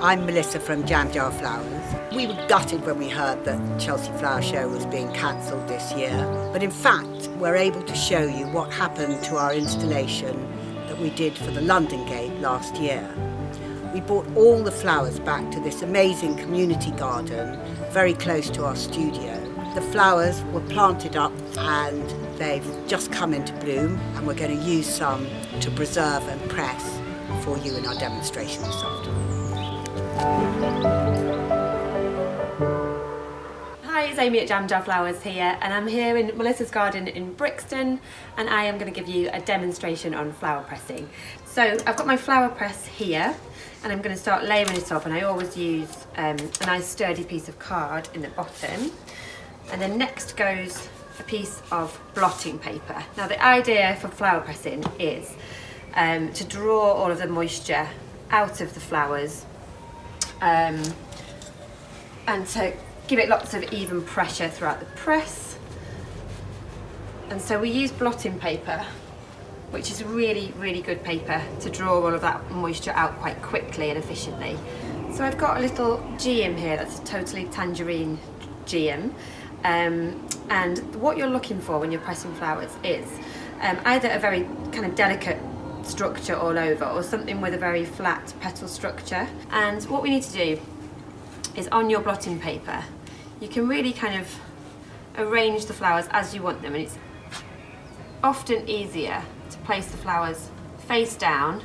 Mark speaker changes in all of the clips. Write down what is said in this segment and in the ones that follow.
Speaker 1: I'm Melissa from JamJar Flowers. We were gutted when we heard that Chelsea Flower Show was being cancelled this year, but in fact we're able to show you what happened to our installation that we did for the London Gate last year. We brought all the flowers back to this amazing community garden very close to our studio. The flowers were planted up and they've just come into bloom, and we're going to use some to preserve and press for you in our demonstration this afternoon.
Speaker 2: Hi, it's Amy at JamJar Flowers here, and I'm here in Melissa's garden in Brixton, and I am going to give you a demonstration on flower pressing. So I've got my flower press here, and I'm going to start layering it up, and I always use a nice sturdy piece of card in the bottom, and then next goes a piece of blotting paper. Now the idea for flower pressing is to draw all of the moisture out of the flowers and to give it lots of even pressure throughout the press. And so we use blotting paper, which is really, really good paper to draw all of that moisture out quite quickly and efficiently. So I've got a little geum here that's a totally tangerine geum. And what you're looking for when you're pressing flowers is either a very kind of delicate structure all over, or something with a very flat petal structure. And what we need to do is, on your blotting paper, you can really kind of arrange the flowers as you want them, and it's often easier to place the flowers face down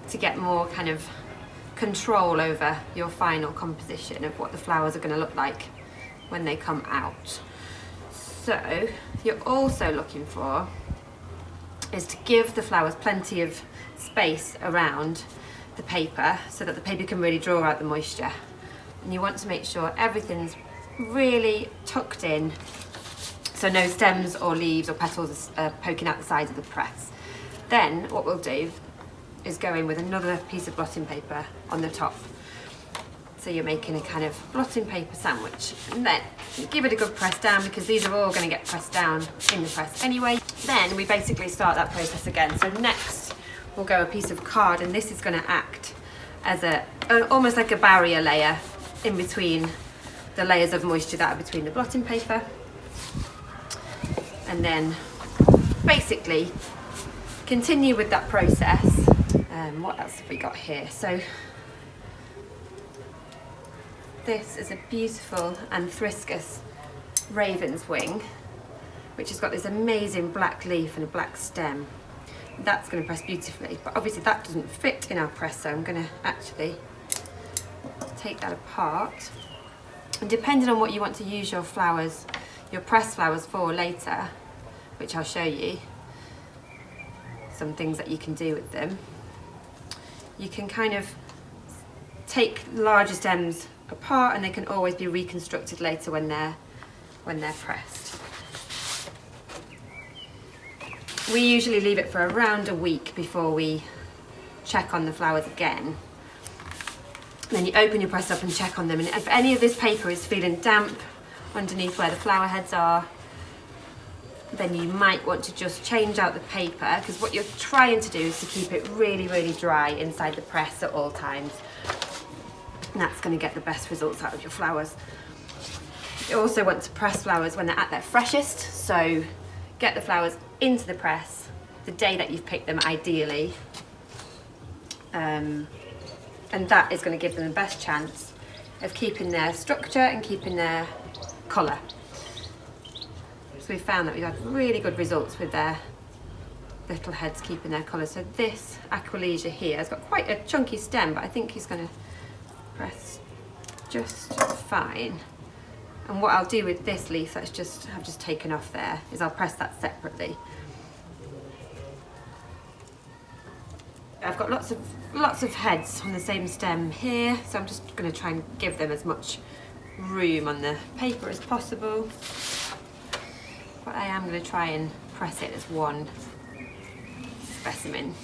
Speaker 2: to get more kind of control over your final composition of what the flowers are going to look like when they come out. So you're also looking for is to give the flowers plenty of space around the paper so that the paper can really draw out the moisture. And you want to make sure everything's really tucked in, so no stems or leaves or petals are poking out the sides of the press. Then what we'll do is go in with another piece of blotting paper on the top. So you're making a kind of blotting paper sandwich, and then give it a good press down, because these are all going to get pressed down in the press anyway. Then we basically start that process again. So next we'll go a piece of card, and this is going to act as almost like a barrier layer in between the layers of moisture that are between the blotting paper. And then basically continue with that process. What else have we got here? So this is a beautiful Anthriscus raven's wing, which has got this amazing black leaf and a black stem. That's going to press beautifully, but obviously that doesn't fit in our press, so I'm going to actually take that apart. And depending on what you want to use your flowers, your pressed flowers for later, which I'll show you some things that you can do with them, you can kind of take larger stems apart, and they can always be reconstructed later when they're pressed. We usually leave it for around a week before we check on the flowers again. And then you open your press up and check on them, and if any of this paper is feeling damp underneath where the flower heads are, then you might want to just change out the paper, because what you're trying to do is to keep it really, really dry inside the press at all times. And that's going to get the best results out of your flowers. You also want to press flowers when they're at their freshest, so get the flowers into the press the day that you've picked them, ideally, and that is going to give them the best chance of keeping their structure and keeping their colour. So we've found that we've had really good results with their little heads keeping their colour. So this Aquilegia here has got quite a chunky stem, but I think he's going to press just fine. And what I'll do with this leaf that's I've just taken off there is I'll press that separately. I've got lots of heads on the same stem here, so I'm just going to try and give them as much room on the paper as possible. But I am going to try and press it as one specimen.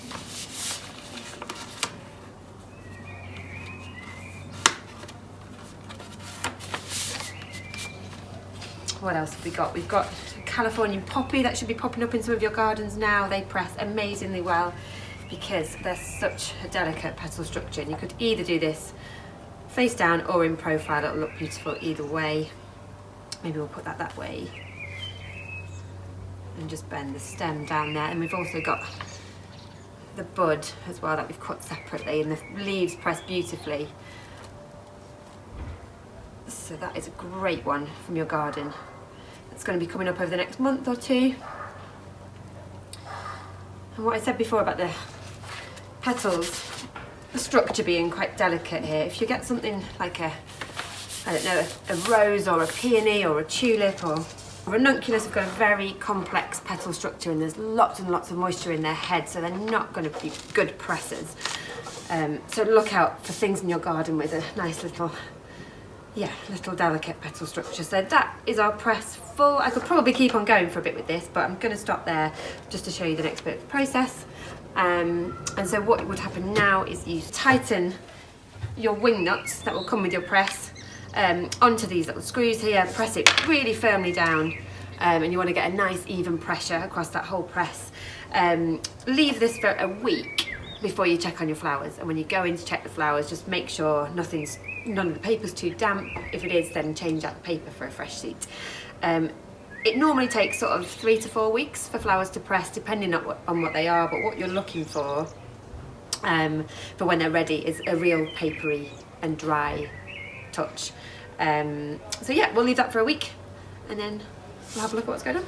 Speaker 2: What else have we got? We've got a Californian poppy that should be popping up in some of your gardens now. They press amazingly well because they're such a delicate petal structure, and you could either do this face down or in profile, it'll look beautiful either way. Maybe we'll put that way. And just bend the stem down there. And we've also got the bud as well that we've cut separately, and the leaves press beautifully. So that is a great one from your garden. It's going to be coming up over the next month or two. And what I said before about the petals, the structure being quite delicate here, if you get something like a rose or a peony or a tulip or ranunculus have got a very complex petal structure, and there's lots and lots of moisture in their head, so they're not going to be good pressers. So look out for things in your garden with a nice little delicate petal structure. So that is our press full. I could probably keep on going for a bit with this, but I'm going to stop there just to show you the next bit of the process. And so what would happen now is you tighten your wing nuts that will come with your press onto these little screws here, press it really firmly down, and you want to get a nice even pressure across that whole press. Leave this for a week before you check on your flowers, and when you go in to check the flowers, just make sure none of the paper's too damp. If it is, then change out the paper for a fresh sheet. It normally takes sort of 3 to 4 weeks for flowers to press, depending on what they are, but what you're looking for when they're ready is a real papery and dry touch. So yeah, we'll leave that for a week, and then we'll have a look at what's going on.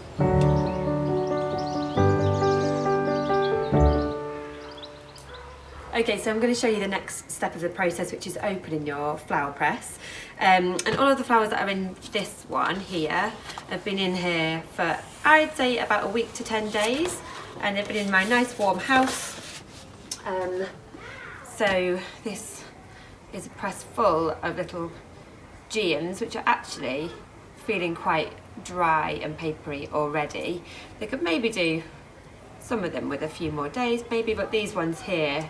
Speaker 2: Okay, so I'm going to show you the next step of the process, which is opening your flower press. And all of the flowers that are in this one here have been in here for, I'd say, about a week to 10 days. And they've been in my nice warm house. So this is a press full of little geums, which are actually feeling quite dry and papery already. They could maybe do some of them with a few more days, maybe, but these ones here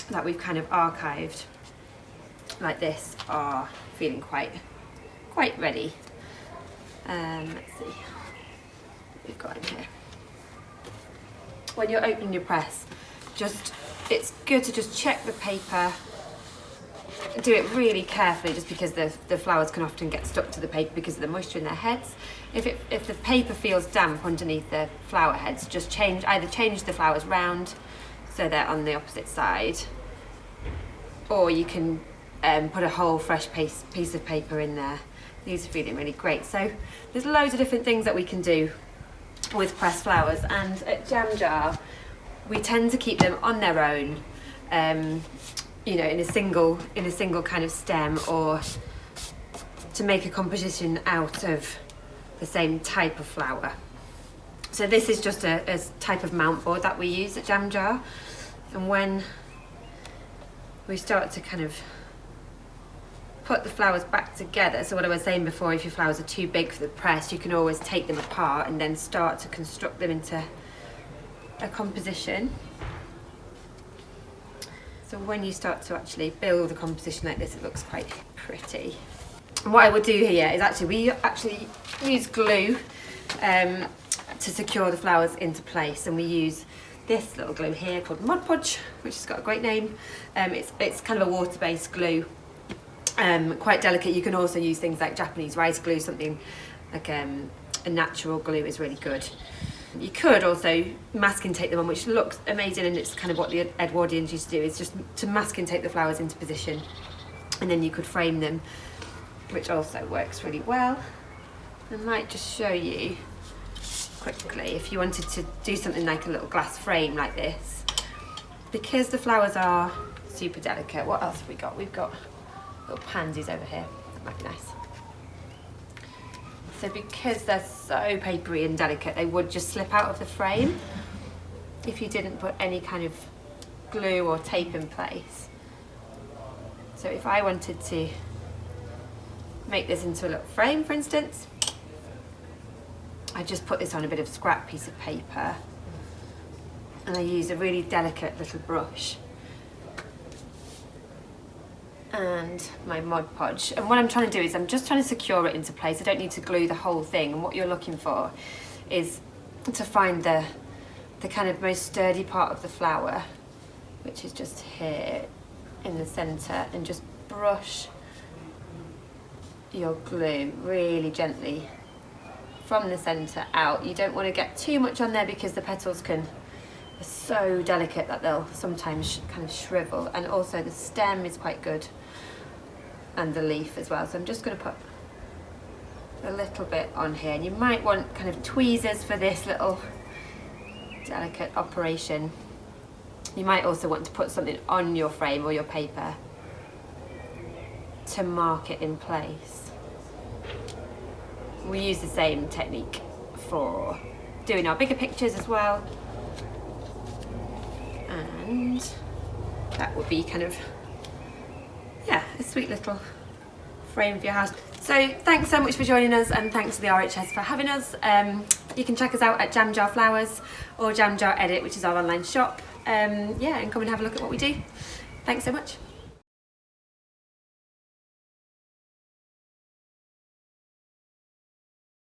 Speaker 2: that we've kind of archived like this are feeling quite ready. Let's see what we've got in here. When you're opening your press, it's good to just check the paper. Do it really carefully, just because the flowers can often get stuck to the paper because of the moisture in their heads. If the paper feels damp underneath the flower heads, just either change the flowers round so they're on the opposite side, or you can put a whole fresh piece of paper in there. These are feeling really great. So there's loads of different things that we can do with pressed flowers, and at JamJar we tend to keep them on their own, you know, in a single kind of stem, or to make a composition out of the same type of flower. So this is just a type of mount board that we use at JamJar, and when we start to kind of put the flowers back together, so what I was saying before, if your flowers are too big for the press, you can always take them apart and then start to construct them into a composition. So when you start to actually build a composition like this, it looks quite pretty. And what I would do here is we use glue to secure the flowers into place, and we use this little glue here called Mod Podge, which has got a great name. It's kind of a water-based glue, quite delicate. You can also use things like Japanese rice glue. Something like a natural glue is really good. You could also masking tape them on, which looks amazing, and it's kind of what the Edwardians used to do, is just to masking tape the flowers into position, and then you could frame them, which also works really well. I might just show you quickly, if you wanted to do something like a little glass frame like this, because the flowers are super delicate. What else have we got? We've got little pansies over here. That might be nice. So because they're so papery and delicate, they would just slip out of the frame if you didn't put any kind of glue or tape in place. So if I wanted to make this into a little frame, for instance, I just put this on a bit of scrap piece of paper, and I use a really delicate little brush and my Mod Podge. And what I'm trying to do is I'm just trying to secure it into place. I don't need to glue the whole thing. And what you're looking for is to find the kind of most sturdy part of the flower, which is just here in the center, and just brush your glue really gently from the centre out. You don't want to get too much on there because the petals are so delicate that they'll sometimes kind of shrivel, and also the stem is quite good and the leaf as well. So I'm just going to put a little bit on here, and you might want kind of tweezers for this little delicate operation. You might also want to put something on your frame or your paper to mark it in place. We use the same technique for doing our bigger pictures as well, and that would be kind of, yeah, a sweet little frame for your house. So thanks so much for joining us, and thanks to the RHS for having us. You can check us out at JamJar Flowers or JamJar Edit, which is our online shop. Yeah, and come and have a look at what we do. Thanks so much.